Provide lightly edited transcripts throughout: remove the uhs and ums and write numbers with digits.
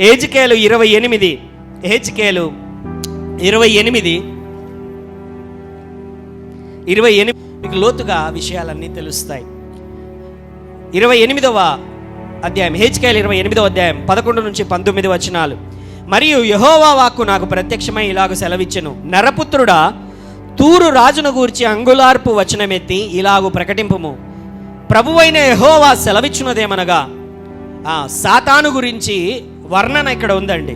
హెజ్కేలు 28, హెజ్కేలు 28 మీకు లోతుగా విషయాలన్నీ తెలుస్తాయి. 28వ అధ్యాయం, హెజ్కేలు 28వ అధ్యాయం 11 నుంచి 19 వచనాలు. మరియు యెహోవా వాక్కు నాకు ప్రత్యక్షమై ఇలాగ సెలవిచ్చెను, నరపుత్రుడా, తూరు రాజును గూర్చి అంగుళార్పు వచనమెత్తి ఇలాగు ప్రకటింపుము. ప్రభువైన యెహోవా సెలవిచ్చున్నదేమనగా, సాతాను గురించి వర్ణన ఇక్కడ ఉందండి.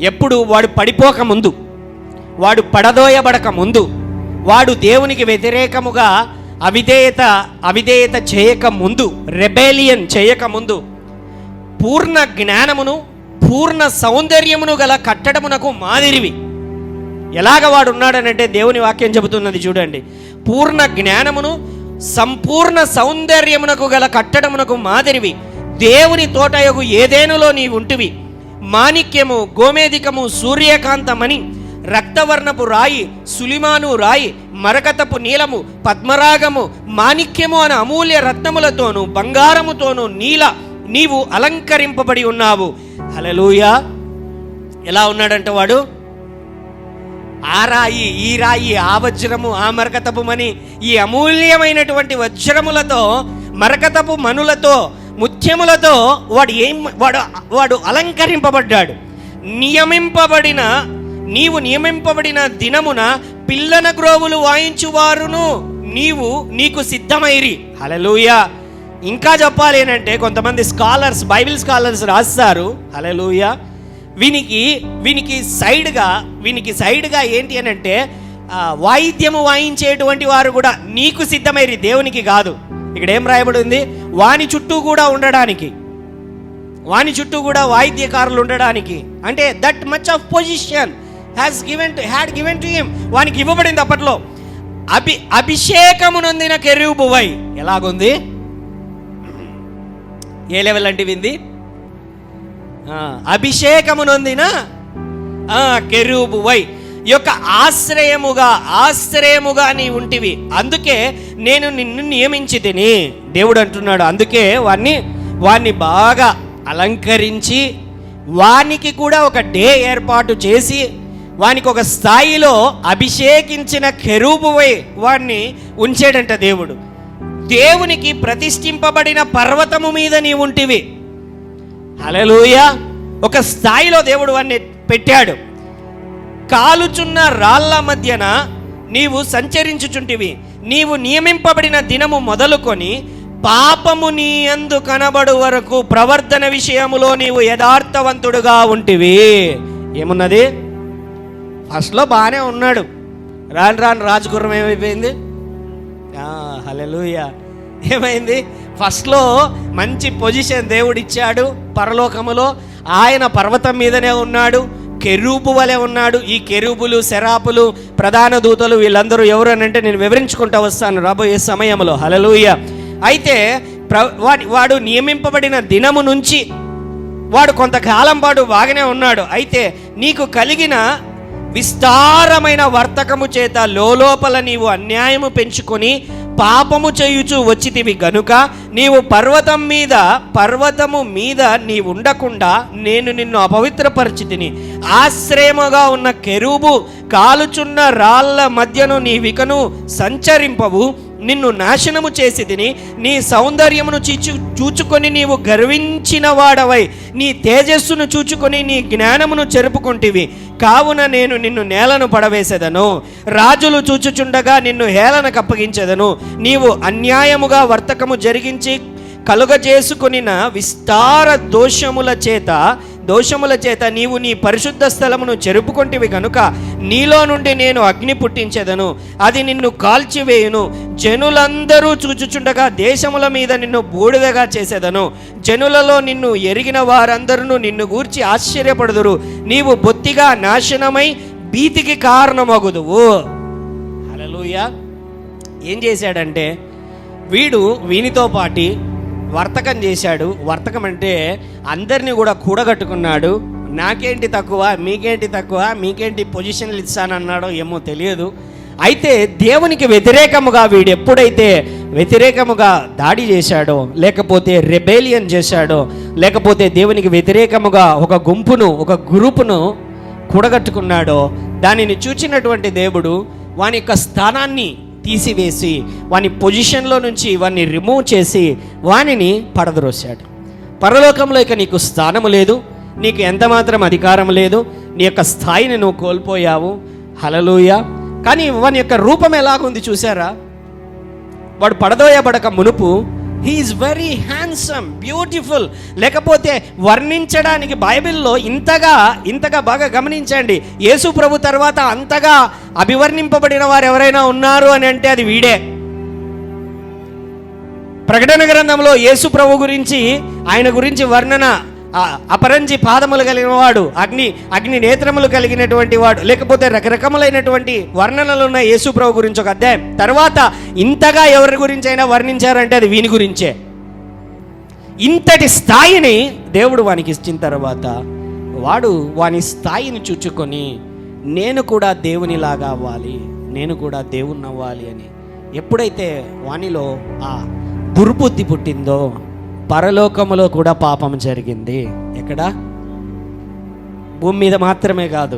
ఎప్పుడు వాడు పడిపోక ముందు, వాడు పడదోయబడక ముందు, వాడు దేవునికి వ్యతిరేకముగా అవిధేయత చేయక ముందు, రెబేలియన్ చేయక ముందు, పూర్ణ జ్ఞానమును పూర్ణ సౌందర్యమును గల కట్టడమునకు మాదిరివి. ఎలాగ వాడు ఉన్నాడనంటే దేవుని వాక్యం చెబుతున్నది చూడండి. పూర్ణ జ్ఞానమును సంపూర్ణ సౌందర్యమునకు గల కట్టడమునకు మాదిరివి. దేవుని తోటయగు ఏదేనులో నీవు ఉంటివి. మాణిక్యము, గోమేధికము, సూర్యకాంతమణి, రక్తవర్ణపు రాయి, సులిమాను రాయి, మరకతపు నీలము, పద్మరాగము, మాణిక్యము అనే అమూల్య రత్నములతోనూ బంగారముతోనూ నీవు అలంకరింపబడి ఉన్నావు. హల్లెలూయా. ఎలా ఉన్నాడంట వాడు? ఆ రాయి, ఈ రాయి, ఆ వజ్రము, ఆ మరకతపు మణి, ఈ అమూల్యమైనటువంటి వజ్రములతో, మరకతపు మనులతో, ముత్యములతో వాడు అలంకరింపబడ్డాడు. నీవు నియమింపబడిన దినమున పిల్లన గ్రోవులు వాయించువారును నీకు సిద్ధమైరి. హల్లెలూయా. ఇంకా చెప్పాలి ఏంటంటే, కొంతమంది స్కాలర్స్, బైబిల్ స్కాలర్స్ రాస్తారు, హల్లెలూయా, వీనికి సైడ్గా ఏంటి అని అంటే, వాయిద్యము వాయించేటువంటి వారు కూడా నీకు సిద్ధమైరి, దేవునికి కాదు. ఇక్కడ ఏం రాయబడి ఉంది? వాని చుట్టూ కూడా వాయిద్యకారులు ఉండడానికి. అంటే that much of position had given to him. వానికి ఇవ్వబడింది అప్పట్లో. అభిషేకమునొందిన కెరూబువై. ఎలాగుంది? ఏ లెవెల్ అంటే వింది? అభిషేకమునొందిన కెరూబువై యొక్క ఆశ్రయముగా నీ ఉంటివి. అందుకే నేను నిన్ను నియమించి తిని, దేవుడు అంటున్నాడు. అందుకే వాణ్ణి బాగా అలంకరించి, వానికి కూడా ఒక డే ఏర్పాటు చేసి, వానికి ఒక స్థాయిలో అభిషేకించిన కెరూబువై వాణ్ణి ఉంచాడంట దేవుడు. దేవునికి ప్రతిష్ఠింపబడిన పర్వతము మీద నీ ఉంటివి. హల్లెలూయా. ఒక స్థాయిలో దేవుడు వాణ్ణి పెట్టాడు. కాలుచున్న రాళ్ల మధ్యన నీవు సంచరించుచుంటివి. నీవు నియమింపబడిన దినము మొదలుకొని పాపము నీ యందు కనబడు వరకు ప్రవర్తన విషయములో నీవు యథార్థవంతుడుగా ఉంటివి. ఏమున్నది? ఫస్ట్లో బాగానే ఉన్నాడు. రాను రాజగుర్రం ఏమైపోయింది? హల్లెలూయా. ఏమైంది? ఫస్ట్లో మంచి పొజిషన్ దేవుడిచ్చాడు పరలోకములో. ఆయన పర్వతం మీదనే ఉన్నాడు, కెరూబు వలె ఉన్నాడు. ఈ కెరూబులు, సెరాపులు, ప్రధాన దూతలు వీళ్ళందరూ ఎవరు అని అంటే నేను వివరించుకుంటూ వస్తాను రాబోయే సమయంలో. హల్లెలూయా. అయితే వాడు నియమింపబడిన దినము నుంచి వాడు కొంతకాలం పాటు బాగానే ఉన్నాడు. అయితే నీకు కలిగిన విస్తారమైన వర్తకము చేత లోపల నీవు అన్యాయము పెంచుకొని పాపము చేయుచు వచ్చితివి గనుక నీవు పర్వతము మీద నీ ఉండకుండా నేను నిన్ను అపవిత్రపరిచితిని. ఆశ్రయముగా ఉన్న కెరూబు కాలుచున్న రాళ్ల మధ్యను నీవికను సంచరింపవు. నిన్ను నాశనము చేసి తిని నీ సౌందర్యమును చూచుకొని నీవు గర్వించిన వాడవై నీ తేజస్సును చూచుకొని నీ జ్ఞానమును చెరుపుకుంటివి. కావున నేను నిన్ను నేలను పడవేసేదను, రాజులు చూచుచుండగా నిన్ను హేళనకు అప్పగించెదను. నీవు అన్యాయముగా వర్తకము జరిగించి కలుగజేసుకొనిన విస్తార దోషముల చేత నీవు నీ పరిశుద్ధ స్థలమును చెరుపుకొంటివి గనుక నీలో నుండి నేను అగ్ని పుట్టించెదను, అది నిన్ను కాల్చివేయును. జనులందరూ చూచుచుండగా దేశముల మీద నిన్ను బూడిదగా చేసేదను. జనులలో నిన్ను ఎరిగిన వారందరూ నిన్ను గూర్చి ఆశ్చర్యపడుదురు. నీవు బొత్తిగా నాశనమై భీతికి కారణమగుదువు. హల్లెలూయా. ఏం చేశాడంటే వీనితో పాటి వర్తకం చేశాడు. వర్తకం అంటే అందరినీ కూడా కూడగట్టుకున్నాడు. నాకేంటి తక్కువ, మీకేంటి పొజిషన్లు ఇస్తానన్నాడో ఏమో తెలియదు. అయితే దేవునికి వ్యతిరేకముగా వీడు ఎప్పుడైతే వ్యతిరేకముగా దాడి చేశాడో, లేకపోతే రెబేలియన్ చేశాడో, లేకపోతే దేవునికి వ్యతిరేకముగా ఒక గుంపును, ఒక గ్రూపును కూడగట్టుకున్నాడో, దానిని చూచినటువంటి దేవుడు వాని యొక్క స్థానాన్ని తీసివేసి, వాని పొజిషన్లో నుంచి వాన్ని రిమూవ్ చేసి వానిని పడద్రోశాడు. పరలోకంలో ఇక నీకు స్థానము లేదు, నీకు ఎంత మాత్రం అధికారం లేదు, నీ యొక్క స్థాయిని నువ్వు కోల్పోయావు. హల్లెలూయా. కానీ వాని యొక్క రూపం ఎలాగుంది చూసారా? వాడు పడదోయబడక మునుపు హీఈస్ వెరీ హ్యాండ్సమ్, బ్యూటిఫుల్. లేకపోతే వర్ణించడానికి బైబిల్లో ఇంతగా బాగా గమనించండి, యేసు ప్రభు తర్వాత అంతగా అభివర్ణింపబడిన వారు ఎవరైనా ఉన్నారు అని అంటే అది వీడే. ప్రకటన గ్రంథంలో యేసు ప్రభు గురించి, ఆయన గురించి వర్ణన, అపరంజి పాదములు కలిగిన వాడు, అగ్ని నేత్రములు కలిగినటువంటి వాడు, లేకపోతే రకరకములైనటువంటి వర్ణనలు ఉన్న యేసు ప్రభు గురించి ఒక అధ్యాయం. తర్వాత ఇంతగా ఎవరి గురించి అయినా వర్ణించారంటే అది వీని గురించే. ఇంతటి స్థాయిని దేవుడు వానికి ఇచ్చిన తర్వాత వాడు వాని స్థాయిని చూచుకొని నేను కూడా దేవునిలాగా అవ్వాలి, నేను కూడా దేవుణ్ణి అవ్వాలి అని ఎప్పుడైతే వానిలో ఆ దుర్బుద్ధి పుట్టిందో, పరలోకములో కూడా పాపం జరిగింది. ఎక్కడ? భూమి మీద మాత్రమే కాదు,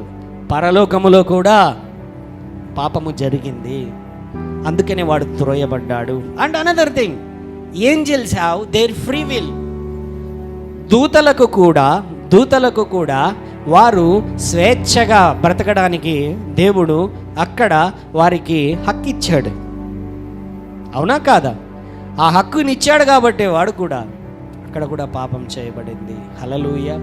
పరలోకములో కూడా పాపము జరిగింది. అందుకనే వాడు త్రోయబడ్డాడు. And another thing, angels have their free will. దూతలకు కూడా వారు స్వేచ్ఛగా బ్రతకడానికి దేవుడు అక్కడ వారికి హక్కు ఇచ్చాడు. అవునా కాదా? ఆ హక్కునిచ్చాడు కాబట్టి వాడు కూడా అక్కడ కూడా పాపం చేయబడింది. హల్లెలూయా.